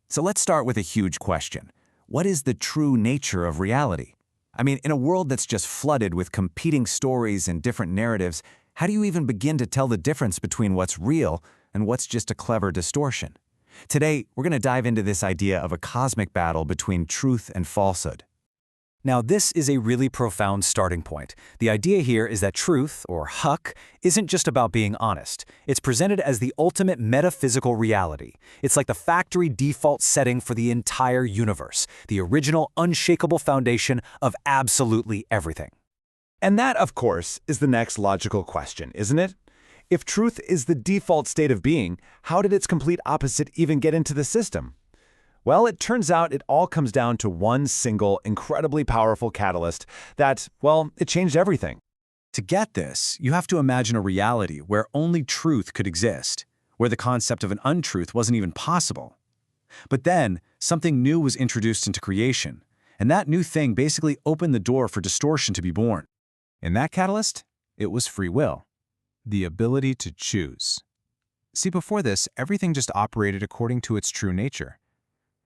So let's start with a huge question. What is the true nature of reality? I mean, in a world that's just flooded with competing stories and different narratives, how do you even begin to tell the difference between what's real and what's just a clever distortion? Today, we're going to dive into this idea of a cosmic battle between truth and falsehood. Now, this is a really profound starting point. The idea here is that truth, or haqq, isn't just about being honest. It's presented as the ultimate metaphysical reality. It's like the factory default setting for the entire universe, the original, unshakable foundation of absolutely everything. And that, of course, is the next logical question, isn't it? If truth is the default state of being, how did its complete opposite even get into the system? Well, it turns out it all comes down to one single, incredibly powerful catalyst that, well, it changed everything. To get this, you have to imagine a reality where only truth could exist, where the concept of an untruth wasn't even possible. But then, something new was introduced into creation, and that new thing basically opened the door for distortion to be born. And that catalyst? It was free will. The ability to choose. See, before this, everything just operated according to its true nature.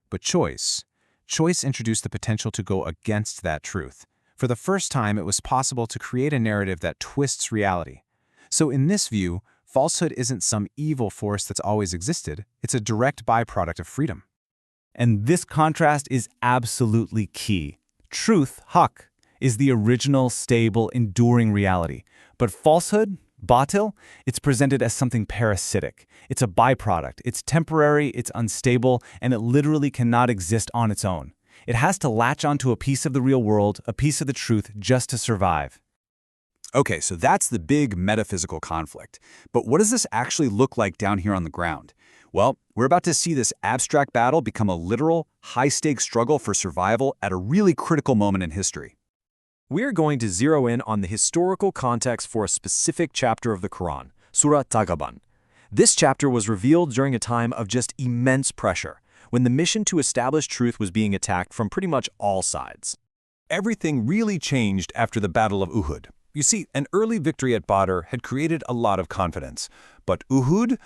But choice introduced the potential to go against that truth. For the first time, it was possible to create a narrative that twists reality. So in this view, falsehood isn't some evil force that's always existed, it's a direct byproduct of freedom. And this contrast is absolutely key. Truth, haqq, is the original, stable, enduring reality. But falsehood, batil, it's presented as something parasitic. It's a byproduct. It's temporary, it's unstable, and it literally cannot exist on its own. It has to latch onto a piece of the real world, a piece of the truth, just to survive. Okay, so that's the big metaphysical conflict. But what does this actually look like down here on the ground? Well, we're about to see this abstract battle become a literal, high-stakes struggle for survival at a really critical moment in history. We're going to zero in on the historical context for a specific chapter of the Quran, Surah Taghabun. This chapter was revealed during a time of just immense pressure, when the mission to establish truth was being attacked from pretty much all sides. Everything really changed after the Battle of Uhud. You see, an early victory at Badr had created a lot of confidence. But Uhud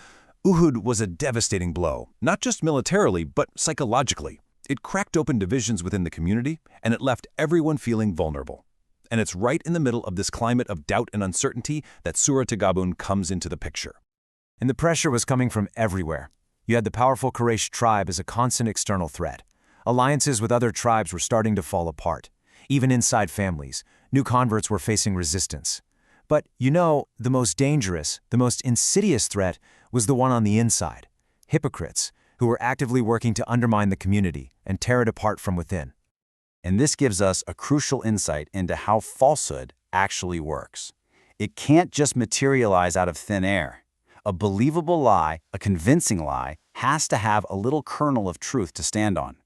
was a devastating blow, not just militarily, but psychologically. It cracked open divisions within the community, and it left everyone feeling vulnerable. And it's right in the middle of this climate of doubt and uncertainty that Surah Taghabun comes into the picture. And the pressure was coming from everywhere. You had the powerful Quraysh tribe as a constant external threat. Alliances with other tribes were starting to fall apart. Even inside families, new converts were facing resistance. But, the most dangerous, the most insidious threat was the one on the inside. Hypocrites, who were actively working to undermine the community and tear it apart from within. And this gives us a crucial insight into how falsehood actually works. It can't just materialize out of thin air. A believable lie, a convincing lie, has to have a little kernel of truth to stand on.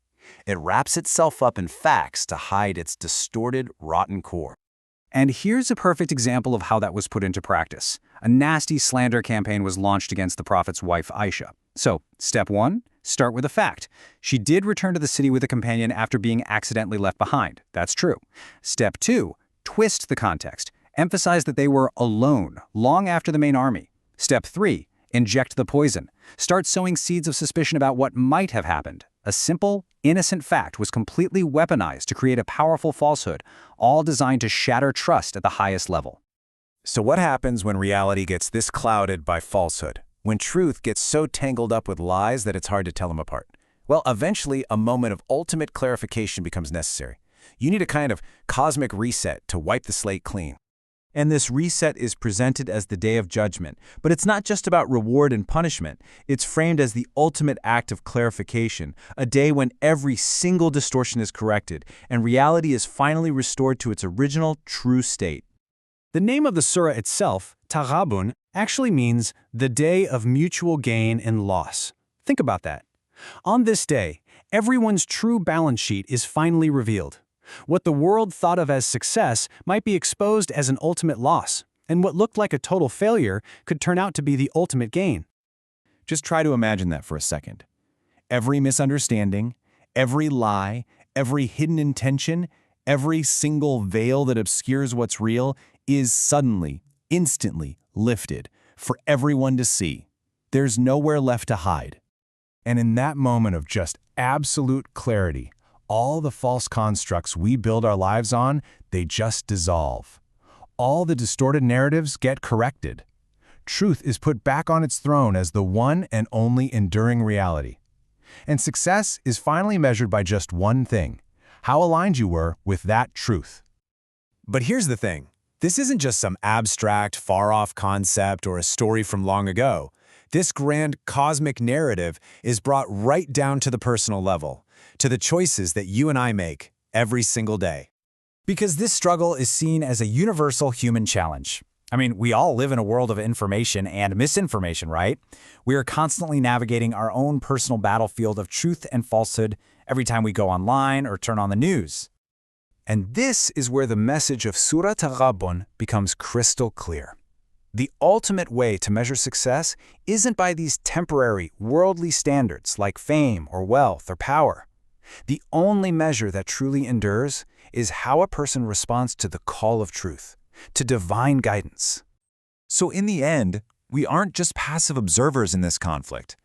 It wraps itself up in facts to hide its distorted, rotten core. And here's a perfect example of how that was put into practice. A nasty slander campaign was launched against the Prophet's wife, Aisha. So, step 1, start with a fact. She did return to the city with a companion after being accidentally left behind. That's true. Step 2, twist the context. Emphasize that they were alone, long after the main army. Step 3, inject the poison. Start sowing seeds of suspicion about what might have happened. A simple, innocent fact was completely weaponized to create a powerful falsehood, all designed to shatter trust at the highest level. So what happens when reality gets this clouded by falsehood? When truth gets so tangled up with lies that it's hard to tell them apart? Well, eventually, a moment of ultimate clarification becomes necessary. You need a kind of cosmic reset to wipe the slate clean. And this reset is presented as the Day of Judgment. But it's not just about reward and punishment. It's framed as the ultimate act of clarification, a day when every single distortion is corrected and reality is finally restored to its original true state. The name of the surah itself, Taghabun, actually means the day of mutual gain and loss. Think about that. On this day, everyone's true balance sheet is finally revealed. What the world thought of as success might be exposed as an ultimate loss, and what looked like a total failure could turn out to be the ultimate gain. Just try to imagine that for a second. Every misunderstanding, every lie, every hidden intention, every single veil that obscures what's real is suddenly, instantly lifted for everyone to see. There's nowhere left to hide. And in that moment of just absolute clarity. All the false constructs we build our lives on, they just dissolve. All the distorted narratives get corrected. Truth is put back on its throne as the one and only enduring reality. And success is finally measured by just one thing: how aligned you were with that truth. But here's the thing. This isn't just some abstract, far-off concept or a story from long ago. This grand cosmic narrative is brought right down to the personal level, to the choices that you and I make every single day. Because this struggle is seen as a universal human challenge. I mean, we all live in a world of information and misinformation, right? We are constantly navigating our own personal battlefield of truth and falsehood every time we go online or turn on the news. And this is where the message of Surah Taghabun becomes crystal clear. The ultimate way to measure success isn't by these temporary, worldly standards like fame or wealth or power. The only measure that truly endures is how a person responds to the call of truth, to divine guidance. So in the end, we aren't just passive observers in this conflict.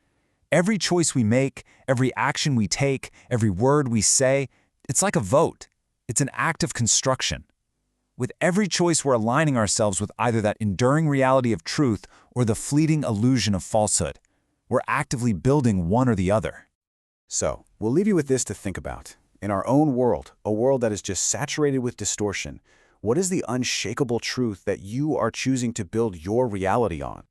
Every choice we make, every action we take, every word we say, it's like a vote. It's an act of construction. With every choice, we're aligning ourselves with either that enduring reality of truth or the fleeting illusion of falsehood. We're actively building one or the other. So, we'll leave you with this to think about. In our own world, a world that is just saturated with distortion, what is the unshakable truth that you are choosing to build your reality on?